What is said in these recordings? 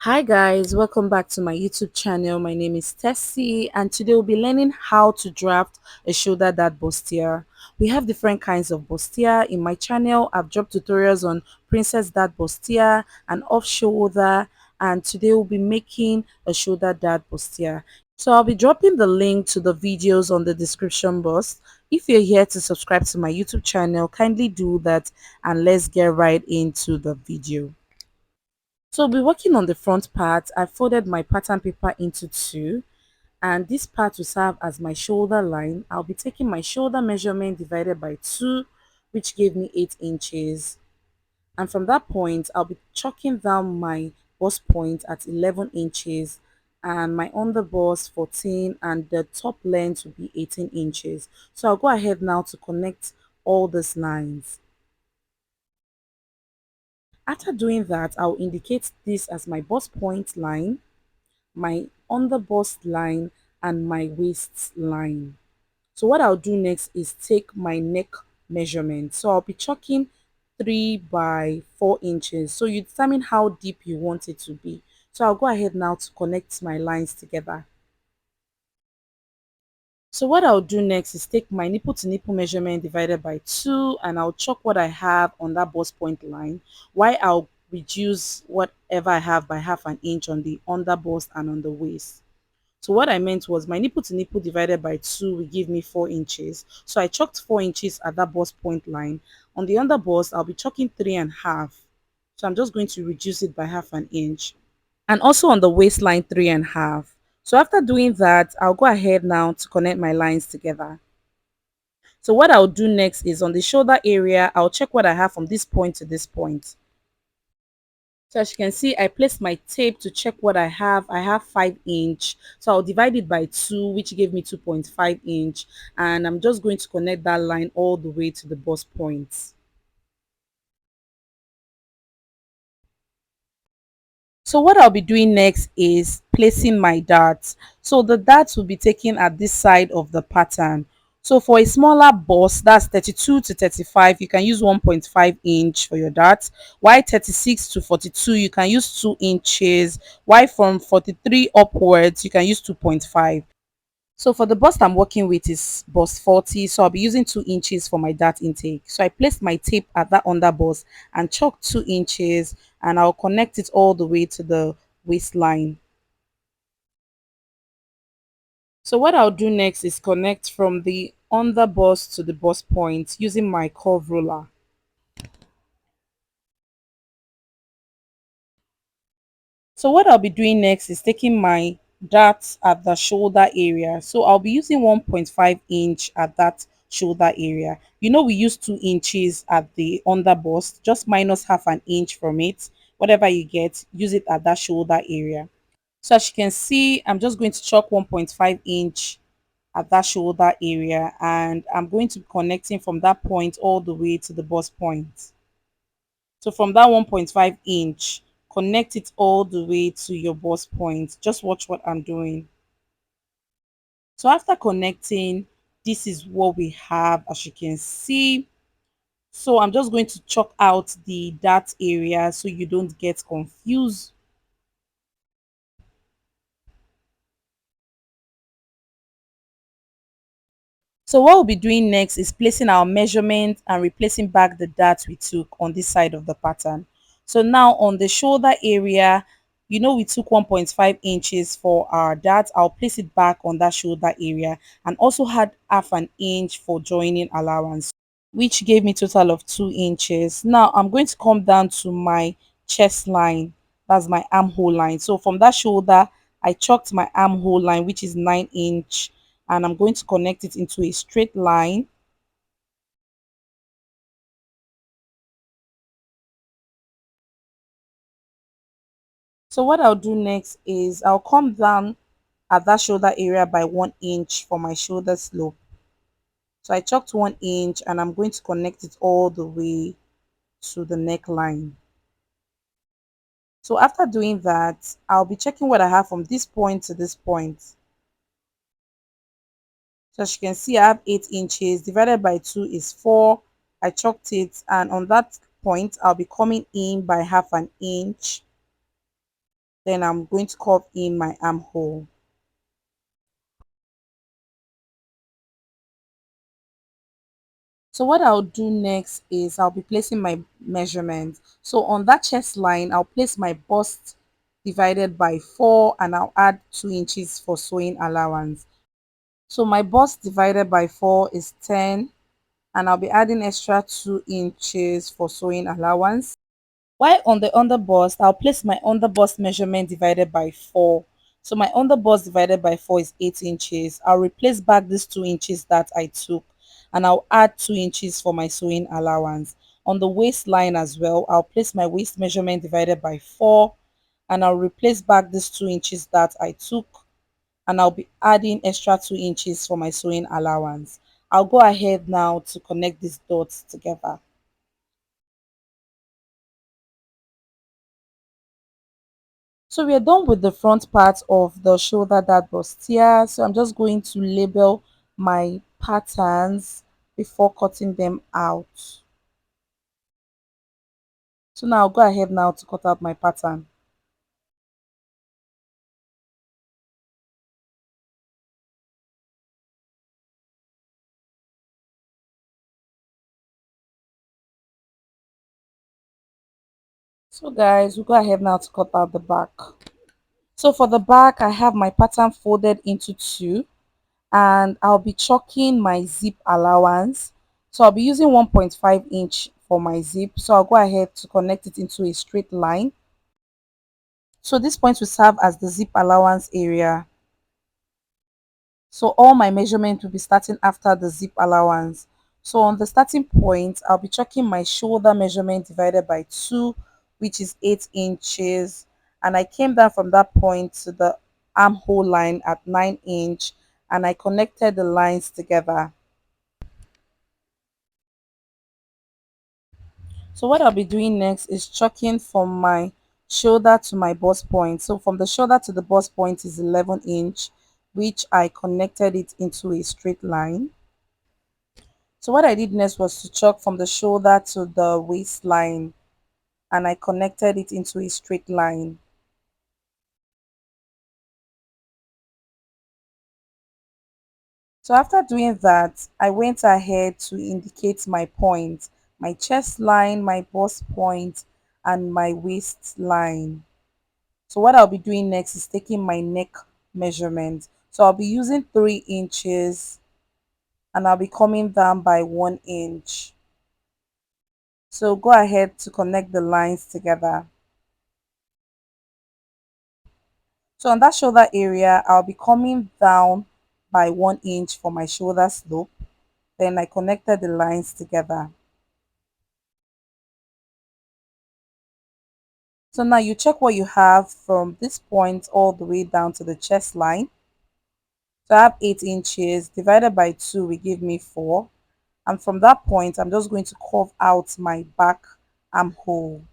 Hi guys, welcome back to my YouTube channel. My name is Tessie and today we'll be learning how to draft a shoulder dart bustier. We have different kinds of bustier. In my channel, I've dropped tutorials on princess dart bustier and off shoulder, and today we'll be making a shoulder dart bustier. So I'll be dropping the link to the videos on the description box. If you're here to subscribe to my YouTube channel, kindly do that and let's get right into the video. So I'll be working on the front part. I folded my pattern paper into two, and this part will serve as my shoulder line. I'll be taking my shoulder measurement divided by 2, which gave me 8 inches. And from that point, I'll be chalking down my bust point at 11 inches and my underbust 14, and the top length will be 18 inches. So I'll go ahead now to connect all these lines. After doing that, I'll indicate this as my bust point line, my underbust line, and my waist line. So what I'll do next is take my neck measurement. So I'll be chalking 3 by 4 inches. So you determine how deep you want it to be. So I'll go ahead now to connect my lines together. So what I'll do next is take my nipple to nipple measurement divided by 2, and I'll chalk what I have on that bust point line, while I'll reduce whatever I have by half an inch on the under bust and on the waist. So what I meant was my nipple to nipple divided by 2 will give me 4 inches. So I chalked 4 inches at that bust point line. On the under bust, I'll be chalking 3.5. So I'm just going to reduce it by half an inch. And also on the waistline, 3.5. So after doing that, I'll go ahead now to connect my lines together. So what I'll do next is on the shoulder area, I'll check what I have from this point to this point. So as you can see, I placed my tape to check what I have. I have 5 inch. So I'll divide it by 2, which gave me 2.5 inch. And I'm just going to connect that line all the way to the bust point. So what I'll be doing next is placing my darts. So the darts will be taken at this side of the pattern. So for a smaller bust, that's 32 to 35, you can use 1.5 inch for your darts. While 36 to 42, you can use 2 inches. While from 43 upwards, you can use 2.5. So for the bust I'm working with is bust 40, so I'll be using 2 inches for my dart intake. So I placed my tape at that under bust and chalked 2 inches, and I'll connect it all the way to the waistline. So what I'll do next is connect from the under bust to the bust point using my curve ruler. So what I'll be doing next is taking my dart at the shoulder area. So I'll be using 1.5 inch at that shoulder area. You know, we use 2 inches at the under bust, just minus half an inch from it. Whatever you get, use it at that shoulder area. So as you can see, I'm just going to chalk 1.5 inch at that shoulder area, and I'm going to be connecting from that point all the way to the bust point. So from that 1.5 inch, connect it all the way to your bust point. Just watch what I'm doing. So after connecting, this is what we have, as you can see. So I'm just going to chalk out the dart area so you don't get confused. So what we'll be doing next is placing our measurement and replacing back the dart we took on this side of the pattern. So now on the shoulder area, you know we took 1.5 inches for our dart. I'll place it back on that shoulder area and also had half an inch for joining allowance, which gave me total of 2 inches. Now I'm going to come down to my chest line. That's my armhole line. So from that shoulder, I chalked my armhole line, which is 9 inch, and I'm going to connect it into a straight line. So what I'll do next is I'll come down at that shoulder area by 1 inch for my shoulder slope. So I chalked 1 inch and I'm going to connect it all the way to the neckline. So after doing that, I'll be checking what I have from this point to this point. So as you can see, I have 8 inches divided by 2 is 4. I chalked it, and on that point, I'll be coming in by half an inch. Then I'm going to curve in my armhole. So what I'll do next is I'll be placing my measurement. So on that chest line, I'll place my bust divided by 4 and I'll add 2 inches for sewing allowance. So my bust divided by 4 is 10 and I'll be adding extra 2 inches for sewing allowance. While on the underbust, I'll place my underbust measurement divided by 4. So my underbust divided by 4 is 8 inches. I'll replace back these 2 inches that I took and I'll add 2 inches for my sewing allowance. On the waistline as well, I'll place my waist measurement divided by 4 and I'll replace back these 2 inches that I took and I'll be adding extra 2 inches for my sewing allowance. I'll go ahead now to connect these dots together. So we are done with the front part of the shoulder dart bustier. So I'm just going to label my patterns before cutting them out. So now I'll go ahead now to cut out my pattern. So guys, we'll go ahead now to cut out the back. So for the back, I have my pattern folded into two and I'll be chalking my zip allowance. So I'll be using 1.5 inch for my zip. So I'll go ahead to connect it into a straight line. So this point will serve as the zip allowance area. So all my measurement will be starting after the zip allowance. So on the starting point, I'll be checking my shoulder measurement divided by 2, which is 8 inches. And I came down from that point to the armhole line at 9 inch and I connected the lines together. So what I'll be doing next is chalking from my shoulder to my bust point. So from the shoulder to the bust point is 11 inch, which I connected it into a straight line. So what I did next was to chalk from the shoulder to the waistline and I connected it into a straight line. So after doing that, I went ahead to indicate my point, my chest line, my bust point, and my waistline. So what I'll be doing next is taking my neck measurement. So I'll be using 3 inches and I'll be coming down by 1 inch. So go ahead to connect the lines together. So on that shoulder area, I'll be coming down by 1 inch for my shoulder slope. Then I connected the lines together. So now you check what you have from this point all the way down to the chest line. So I have 8 inches divided by 2 will give me 4. And from that point, I'm just going to curve out my back armhole.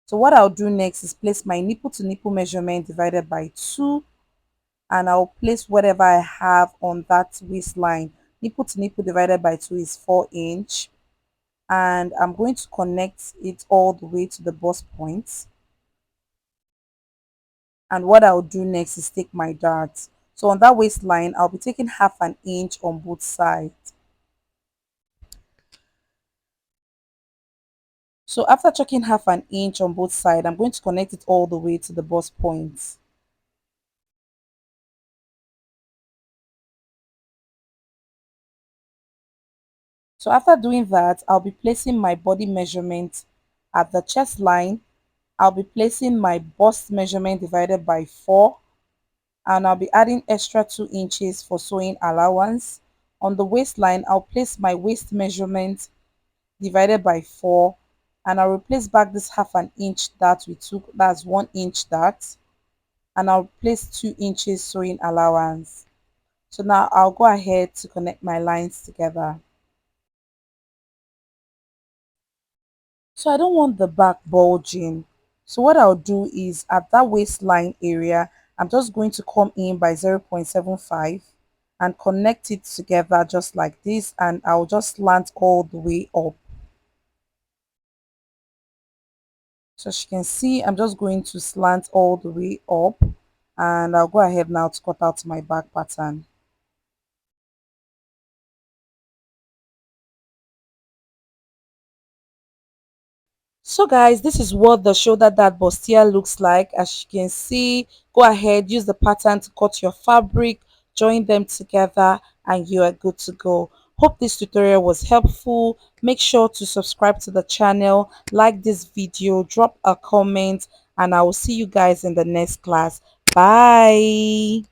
So what I'll do next is place my nipple to nipple measurement divided by 2 and I'll place whatever I have on that waistline. Nipple to nipple divided by 2 is 4 inch and I'm going to connect it all the way to the bust point. And what I'll do next is take my dart. So on that waistline, I'll be taking half an inch on both sides. So after checking half an inch on both sides, I'm going to connect it all the way to the bust point. So after doing that, I'll be placing my body measurement at the chest line. I'll be placing my bust measurement divided by 4 and I'll be adding extra 2 inches for sewing allowance. On the waistline, I'll place my waist measurement divided by 4 and I'll replace back this half an inch that we took, that's 1 inch that, and I'll place 2 inches sewing allowance. So now I'll go ahead to connect my lines together. So I don't want the back bulging. So what I'll do is at that waistline area, I'm just going to come in by 0.75 and connect it together just like this and I'll just slant all the way up. So as you can see, I'm just going to slant all the way up, and I'll go ahead now to cut out my back pattern. So guys, this is what the shoulder dart bustier looks like. As you can see, go ahead, use the pattern to cut your fabric, join them together, and you are good to go. Hope this tutorial was helpful. Make sure to subscribe to the channel, like this video, drop a comment, and I will see you guys in the next class. Bye.